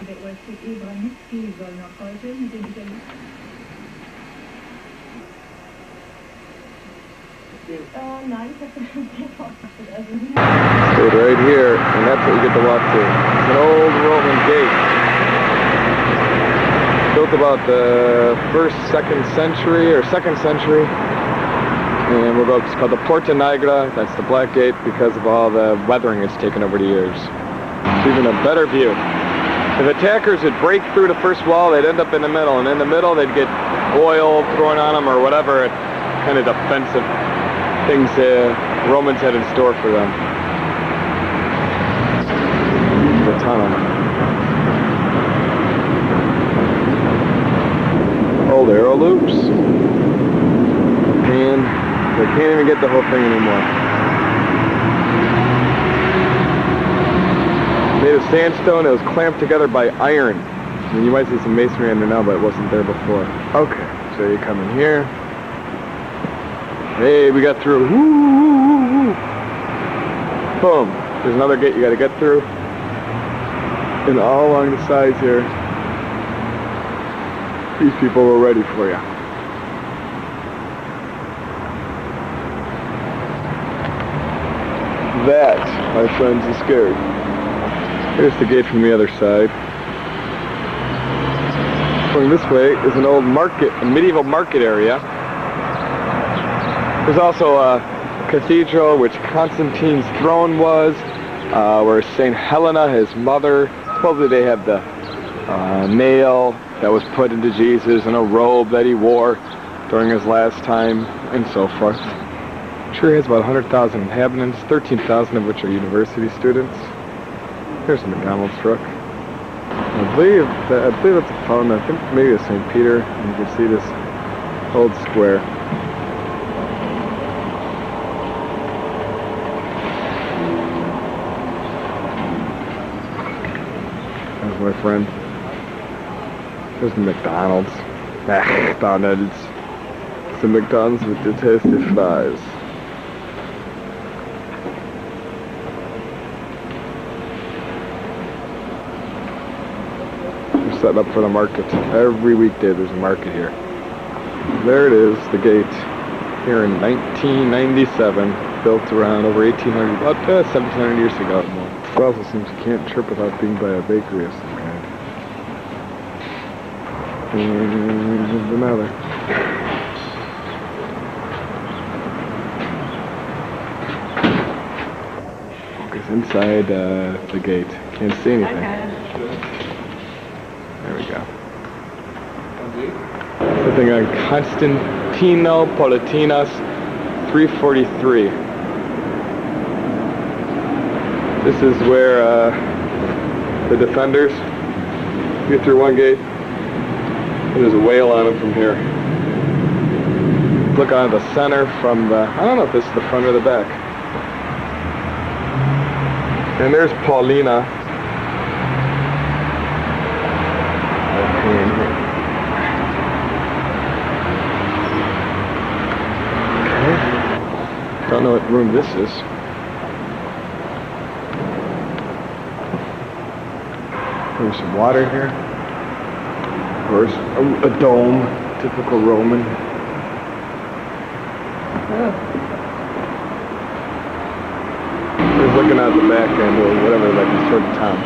Der OSZE mitspielen soll noch heute mit den Italienern. Nein, ich habe Stayed right here, and that's what you get to walk to. It's an old Roman gate. Built about the 1st, 2nd century, or 2nd century. And we'll go, it's called the Porta Nigra. That's the Black Gate because of all the weathering it's taken over the years. It's even a better view. If attackers would break through the first wall, they'd end up in the middle. And in the middle, they'd get oil thrown on them or whatever kind of defensive things the Romans had in store for them. The tunnel. Old arrow loops. And they can't even get the whole thing anymore. Made of sandstone, it was clamped together by iron. I mean, you might see some masonry in there now, but it wasn't there before. Okay, so you come in here. Hey, we got through. Woo, woo, woo, woo. Boom. There's another gate you got to get through. And all along the sides here, these people were ready for you. That, my friends, is scary. Here's the gate from the other side. Going this way is an old market, a medieval market area. There's also a cathedral, which Constantine's throne was, where St. Helena, his mother, supposedly they have the nail that was put into Jesus and a robe that he wore during his last time, and so forth. Sure has about 100,000 inhabitants, 13,000 of which are university students. Here's a McDonald's truck. I believe that's a fountain. I think maybe it's St. Peter. And you can see this old square. There's my friend. There's the McDonald's. McDonald's. It's the McDonald's with the tasty fries. Setting up for the market. Every weekday there's a market here. There it is, the gate. Here in 1997, built around over 1800, about 1700 years ago. It also seems you can't trip without being by a bakery of some kind. And another. Because inside the gate, can't see anything. There we go. Something on Constantino Politinas 343. This is where the defenders get through one gate, and there's a whale on them from here. Look on the center from the, I don't know if this is the front or the back. And there's Paulina. Don't know what room this is. There's some water here. Of course, a dome, typical Roman. There's looking out the back end or whatever, like a sort of town.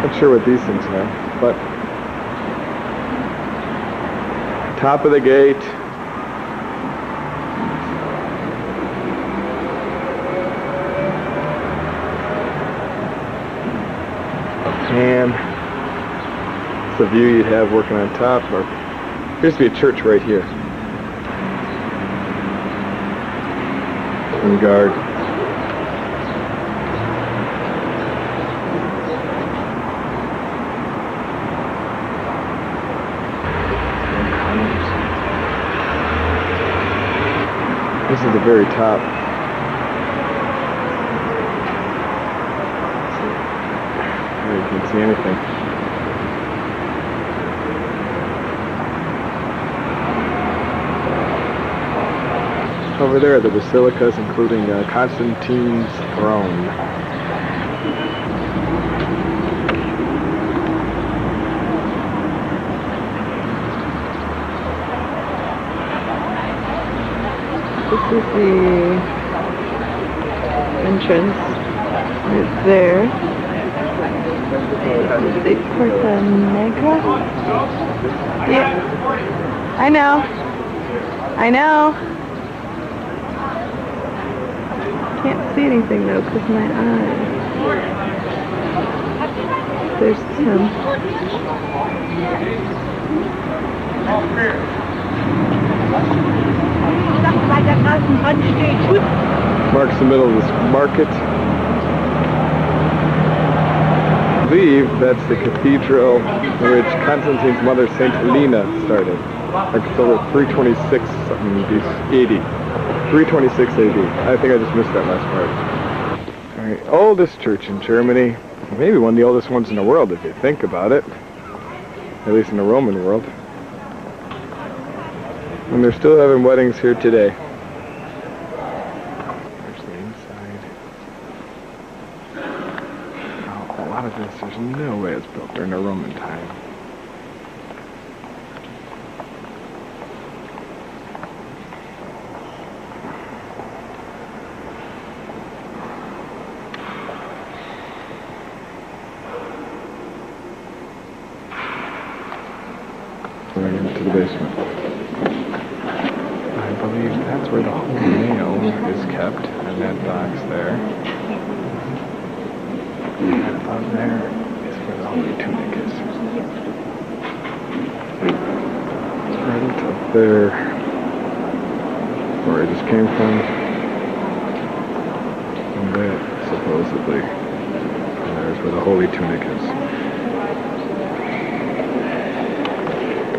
Not sure what these things are, but top of the gate. And it's the view you'd have working on top. Or there used to be a church right here. And guard. This is the very top. You can't see anything. Over there are the basilicas, including Constantine's throne. This is the entrance right there. The Porta Negra? Yeah. I know. I know. Can't see anything though because my eyes. There's Tim. Marks the middle of this market. I believe that's the cathedral in which Constantine's mother, Saint Helena, started. October 326 AD. 326 AD. I think I just missed that last part. Alright, oldest church in Germany. Maybe one of the oldest ones in the world if you think about it. At least in the Roman world. And they're still having weddings here today. There's the inside. Oh, a lot of this, there's no way it's built during the Roman time. We're into the basement. I believe that's where the Holy Nail is kept, in that box there. And above there is where the Holy Tunic is. It's right up there, where I just came from. And that, supposedly, and there's where the Holy Tunic is.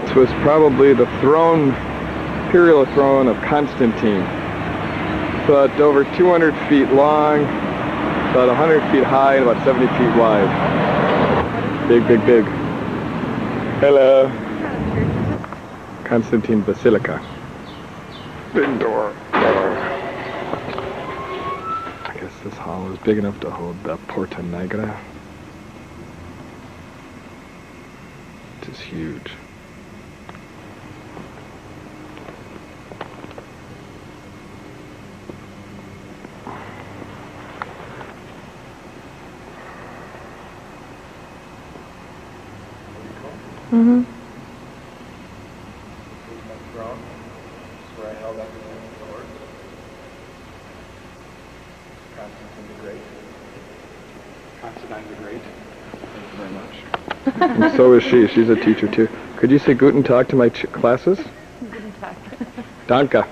This was probably the throne, imperial throne of Constantine. But over 200 feet long, about 100 feet high, and about 70 feet wide. Big, big, big. Hello. Constantine Basilica. Big door. I guess this hall is big enough to hold the Porta Negra. Which is huge. Mm-hmm. This is my throne. This is where I held everything in sword. Constantine the Great. Constantine the Great. Thank you very much. And so is she. She's a teacher too. Could you say Guten Tag to my classes? Guten Tag. Danke.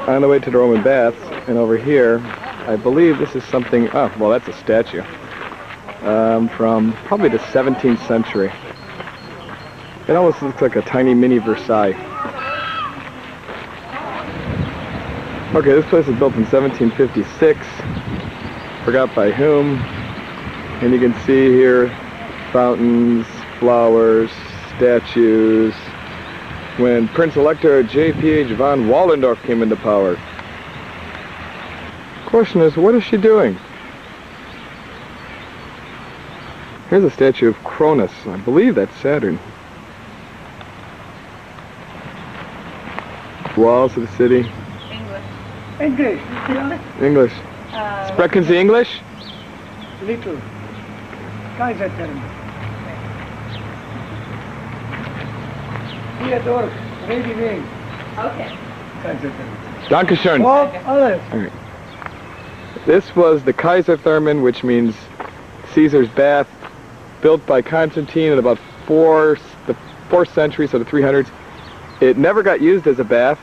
On the way to the Roman baths, and over here, I believe this is something. Oh, well, that's a statue. From probably the 17th century. It almost looks like a tiny mini Versailles. Okay, this place was built in 1756. Forgot by whom. And you can see here fountains, flowers, statues. When Prince Elector J.P.H. von Wallendorf came into power. Question is, what is she doing? Here's a statue of Cronus. I believe that's Saturn. Walls of the city. English. English. Sprechen Sie English? Little. Kaisertherm. Theodor, ready wing. Okay. Kaisertherm. Dankeschön. Oh, alles. Okay. This was the Kaiserthermen, which means Caesar's bath, built by Constantine in about the 4th century, so the 300s. It never got used as a bath.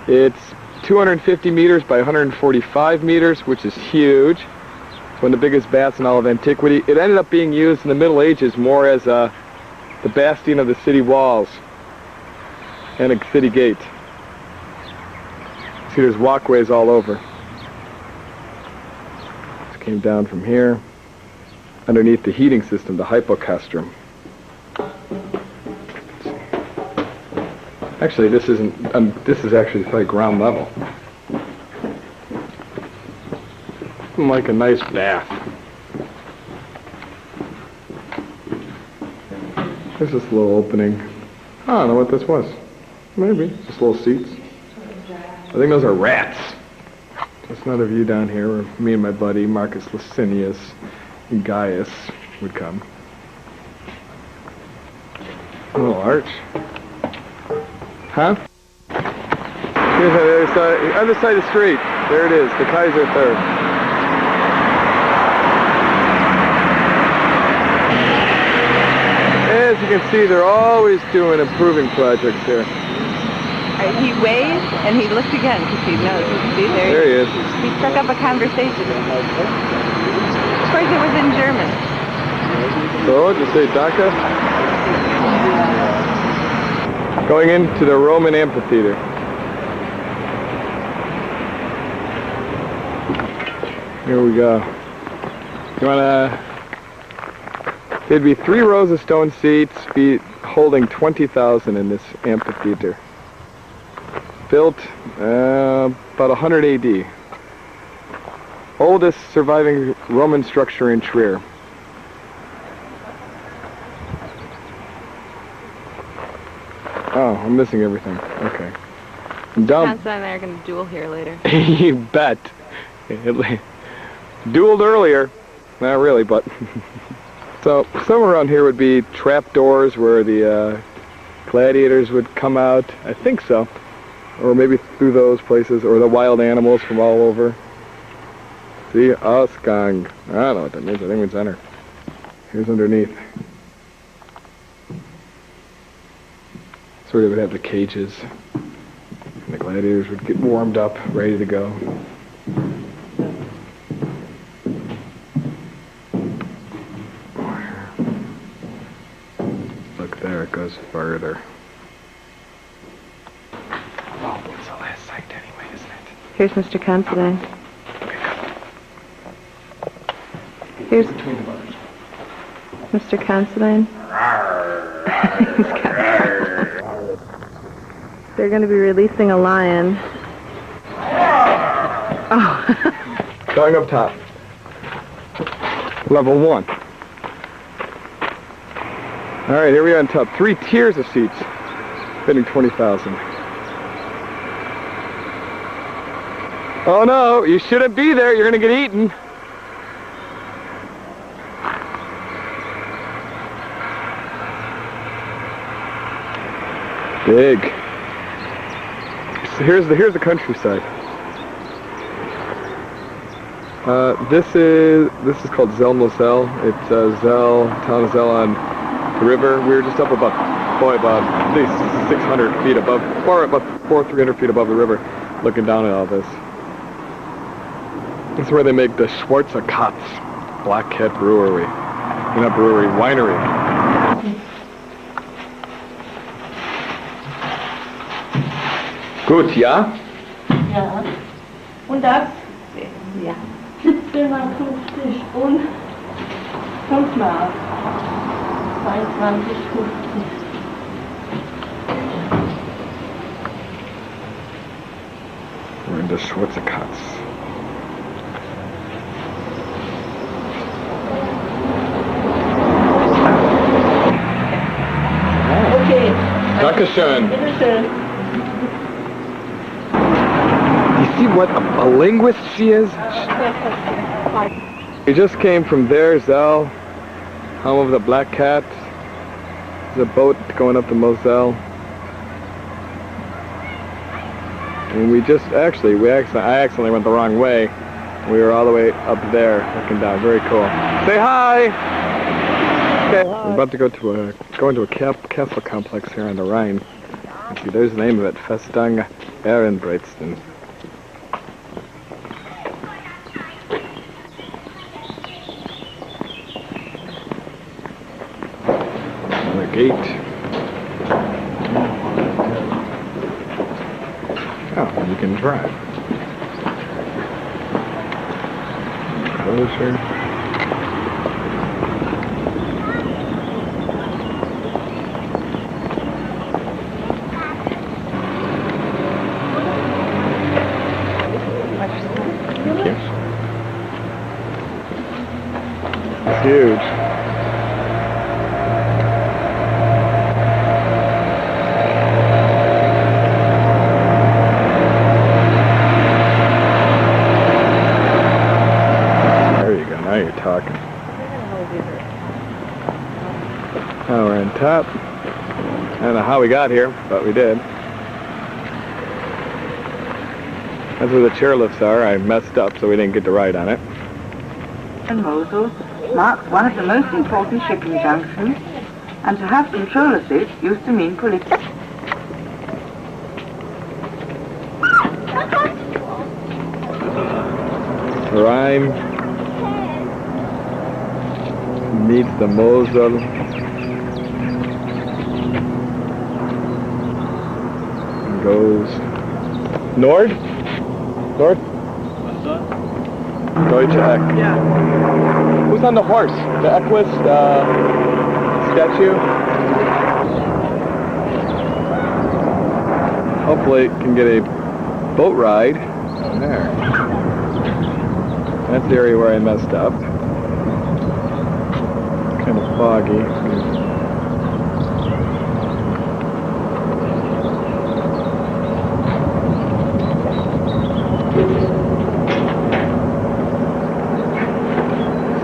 It's 250 meters by 145 meters, which is huge. It's one of the biggest baths in all of antiquity. It ended up being used in the Middle Ages more as the bastion of the city walls and a city gate. See, there's walkways all over. This came down from here, underneath the heating system, the hypocastrum. Actually, this isn't. This is actually like ground level. Like a nice bath. There's this little opening. I don't know what this was. Maybe just little seats. I think those are rats. That's another view down here where me and my buddy Marcus Licinius and Gaius would come. A little arch. Huh? Here's the other side of the street. There it is, the Kaiser Third. As you can see, they're always doing improving projects here. He waved and he looked again because he knows. See, There he is. He struck up a conversation. Of course, it was in German. So, did you say Dhaka? Going into the Roman amphitheater. Here we go. You wanna... There'd be 3 rows of stone seats, holding 20,000 in this amphitheater. Built about 100 AD. Oldest surviving Roman structure in Trier. Oh, I'm missing everything. Okay. Dumb. Constantine and I are going to duel here later. You bet. Dueled earlier. Not really, but... So, somewhere around here would be trapdoors where the gladiators would come out. I think so. Or maybe through those places, or the wild animals from all over. See, Ausgang. I don't know what that means. I think it means enter. Here's underneath. Sort of would have the cages. And the gladiators would get warmed up, ready to go. Look there, it goes further. Oh, it's the last site anyway, isn't it? Here's Mr. Considine. Here's Mr. Considine. They're going to be releasing a lion. Oh. Going up top. Level 1. All right, here we are on top. 3 tiers of seats, fitting 20,000. Oh no, you shouldn't be there. You're going to get eaten. Big. So here's the countryside. This is called Zell Moselle. It's Zell, town of Zell on the river. We were just up about at least 600 feet above, or about 300 feet above the river, looking down at all this. This is where they make the Schwarzer Katz Black Cat Brewery. Not brewery, winery. Gut, ja? Ja. Und das? Ja. 17 mal 50 und 5 mal 22,50. We're in the Schwarzer Katz. Okay. Dankeschön. Bitteschön. You see what a linguist she is? We just came from there, Zell, home of the Black Cat. There's a boat going up the Moselle. And I accidentally went the wrong way. We were all the way up there, looking down. Very cool. Say hi! Okay. We're about to go into a castle complex here on the Rhine. See, there's the name of it, Festung Ehrenbreitstein. Another gate. Oh, you can drive. Closer. Now we're on top. I don't know how we got here, but we did. That's where the chairlifts are. I messed up, so we didn't get to ride on it. And Mosul marks one of the most important shipping junctions, and to have control of this used to mean political. Rhine meets the Mosel. And goes Nord? Nord? Deutsche Eck. Yeah. Who's on the horse? The Equus statue? Hopefully can get a boat ride there. That's the area where I messed up. Kind of foggy. This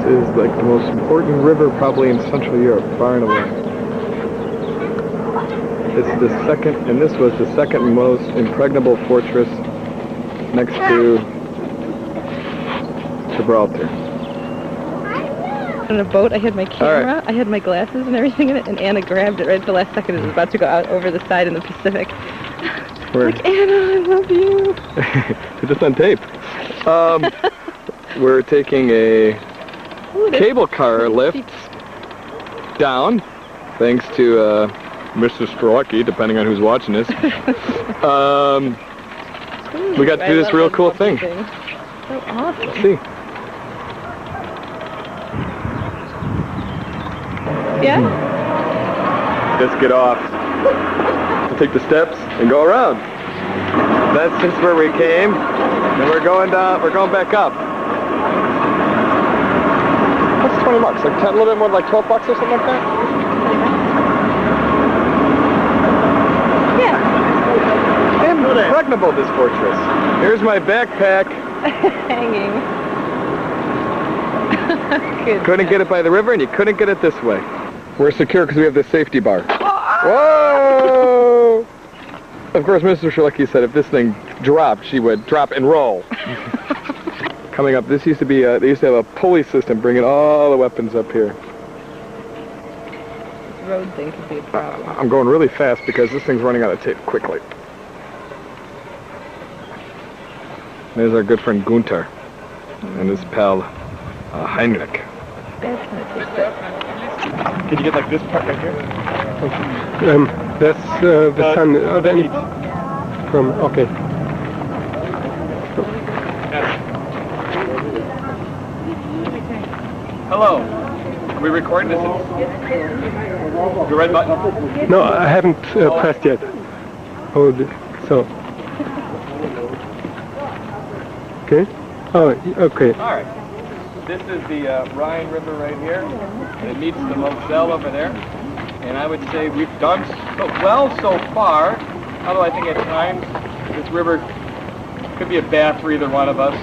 is like the most important river probably in Central Europe, far and away. It's the second, and this was the second most impregnable fortress next to Gibraltar. On a boat, I had my camera, I had my glasses and everything in it, and Anna grabbed it right at the last second. It was about to go out over the side in the Pacific. Like, Anna, I love you. It's just on tape. We're taking a cable car lift down, thanks to Mr. Strelacki, depending on who's watching this. We got to do this real cool thing. So awesome. Let's see. Yeah? Just get off. We'll take the steps and go around. That's just where we came, and we're going down. We're going back up. What's 20 bucks? Like 10, a little bit more, like 12 bucks or something like that. Yeah. Impregnable, this fortress. Here's my backpack. Hanging. Good. Couldn't get it by the river, and you couldn't get it this way. We're secure because we have the safety bar. Whoa! Of course, Mr. Strelacki said if this thing dropped, she would drop and roll. Coming up, this used to be, they used to have a pulley system bringing all the weapons up here. This road thing could be a problem. I'm going really fast because this thing's running out of tape quickly. There's our good friend Gunther and his pal Heinrich. That's gonna take that. Can you get like this part right here? That's the sun. From okay. Hello. Are we recording this? The red button? No, I haven't pressed yet. Hold it. So. Okay. Oh, okay. All right. This is the Rhine River right here. It meets the Moselle over there. And I would say we've done well so far, although I think at times this river could be a bath for either one of us.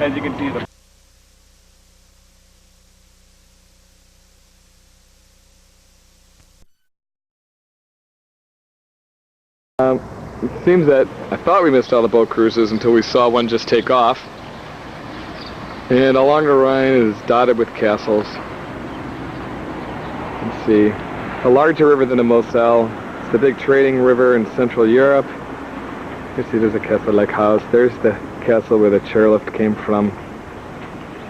As you can see, the it seems that I thought we missed all the boat cruises until we saw one just take off. And along the Rhine is dotted with castles. Let's see. A larger river than the Moselle. It's the big trading river in Central Europe. You see there's a castle like house. There's the castle where the chairlift came from.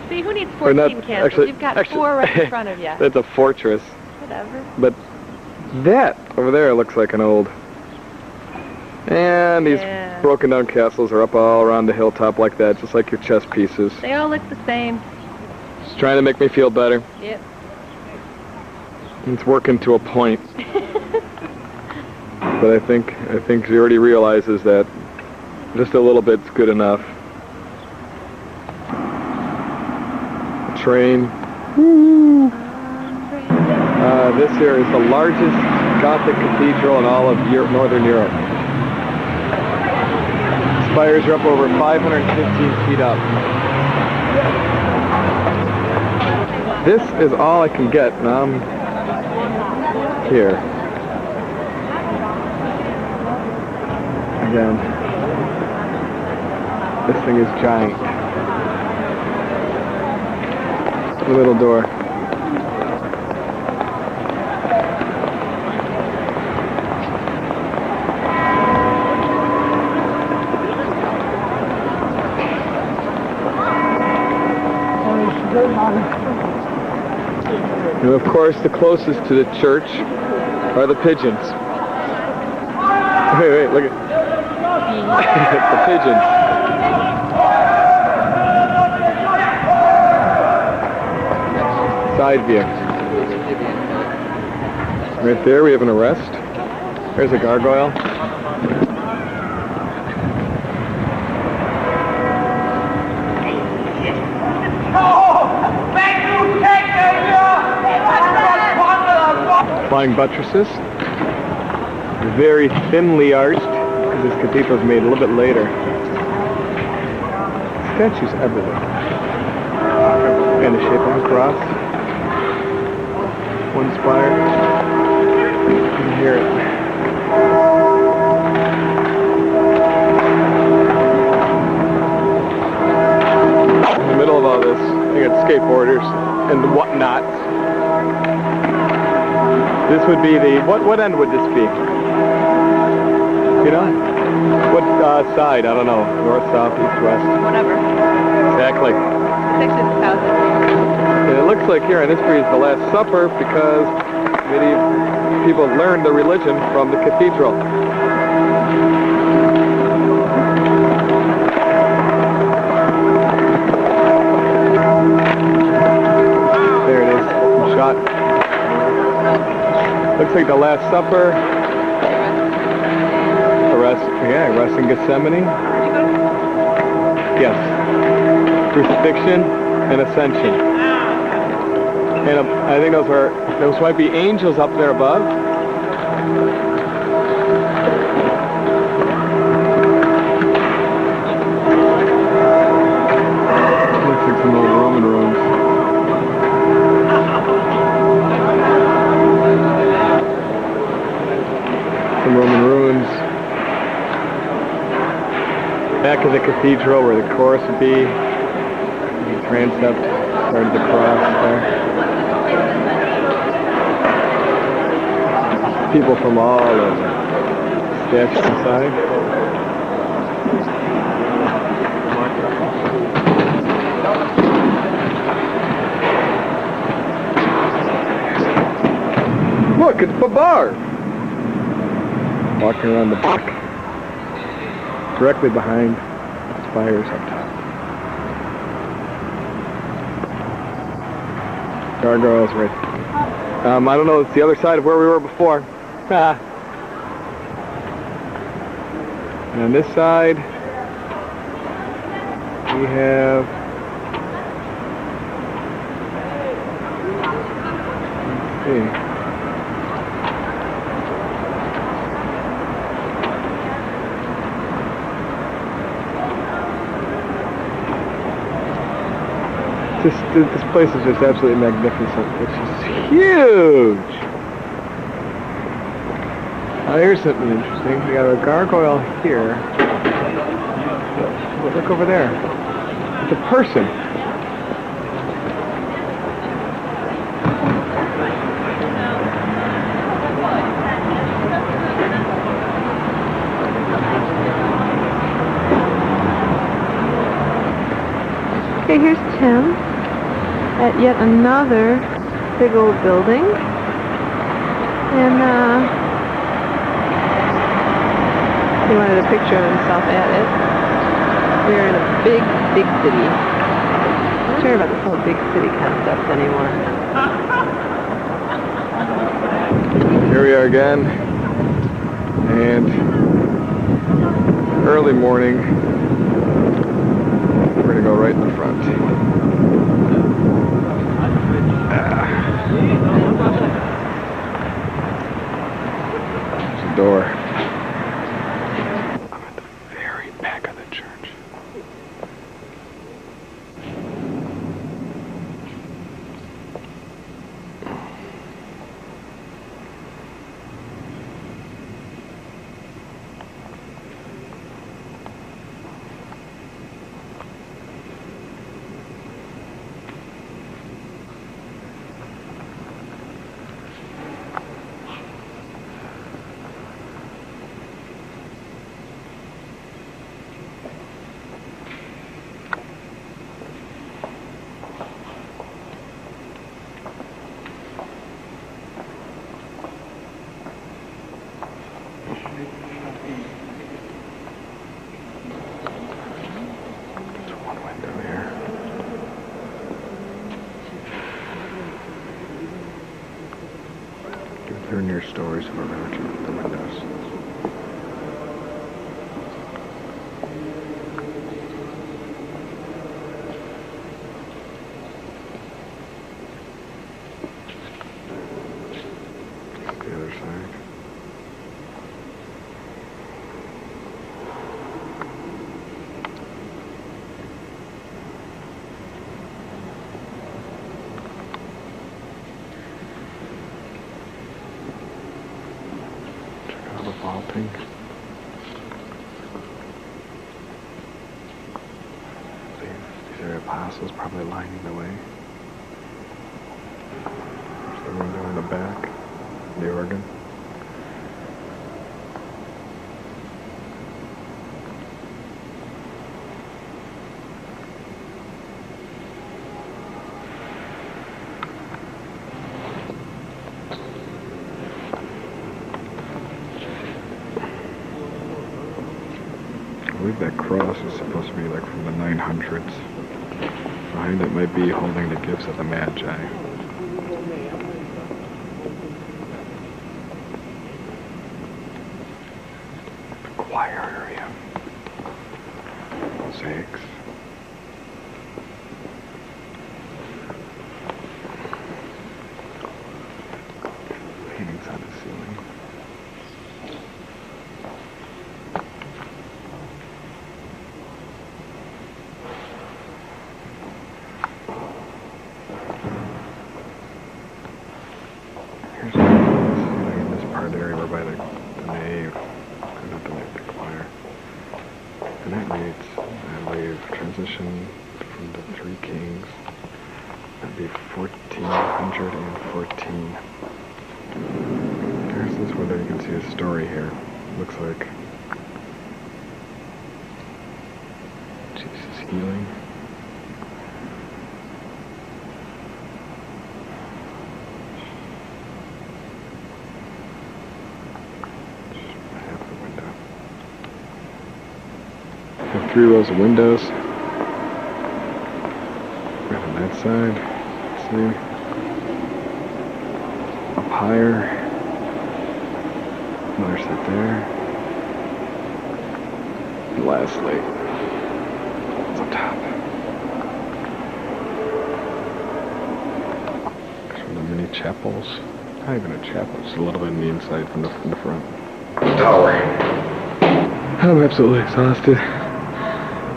See, who needs 14 castles? Actually, You've got 4 right in front of you. That's a fortress. Whatever. But that over there looks like an old. And these broken down castles are up all around the hilltop like that, just like your chess pieces. They all look the same. Just trying to make me feel better. Yep. It's working to a point. But I think she already realizes that just a little bit's good enough. The train. Woo! This here is the largest Gothic cathedral in all of Northern Europe. Spires are up over 515 feet up. this is all I can get, and I'm here. Again, this thing is giant. The little door. And of course, the closest to the church are the pigeons. Wait, look at the pigeons. Side view. Right there we have an arrest. There's a gargoyle. Flying buttresses. Very thinly arched, because this cathedral was made a little bit later. Statues everywhere. And the shape of a cross. One spire. You can hear it. In the middle of all this, you got skateboarders and whatnots. This would be the, what end would this be? You know? What side? I don't know. North, south, east, west? Whatever. Exactly. Section is south. And it looks like here on this tree is the Last Supper because many people learned the religion from the cathedral. There it is. Shot. Looks like the Last Supper. Arrest in Gethsemane. Yes. Crucifixion and Ascension. And I think those might be angels up there above. Looks like some old Roman ruins. Some Roman ruins. Back of the cathedral where the chorus would be. The transept started the cross there. People from all over. Statues inside. Look, it's Babar! Walking around the back. Directly behind spires up top. Gargoyles right. I don't know, it's the other side of where we were before. And on this side, we have... Let's see. This place is just absolutely magnificent. It's just huge! Now here's something interesting. We got a gargoyle here. Look over there. It's a person. Okay, here's Tim at yet another big old building. And he wanted a picture of himself at it. We're in a big, big city. I'm not sure about this whole big city concept anymore. Here we are again. And early morning. We're going to go right in the front. There's a door. I'm at the very back of the church. They're near stories of emerging the windows. The other side. Check out the vaulting. These are apostles probably lining the way. There's the window in the back. The organ. I believe that cross is supposed to be like from the 900s. Behind it might be holding the gifts of the Magi. Choir area. Mosaics. Paintings on the ceiling. Here's in this part area we're by the nave. Not the nave, the choir. And that reads, I believe, transition from the Three Kings. That'd be 1414. Here's this window, you can see a story here. Looks like Jesus healing. Half the window. Have 3 rows of windows. Right on that side. See? Up higher. Another set there. And lastly, it's up top. There's one of the mini chapels. Not even a chapel, just a little bit on the inside from the front. Tower. I'm absolutely exhausted.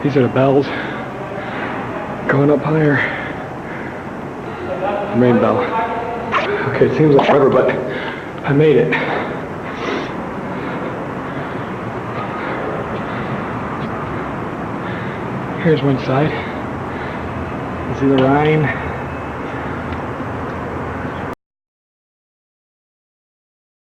These are the bells. Going up higher. Main bell. Okay, it seems like forever, but I made it. Here's one side. You see the Rhine.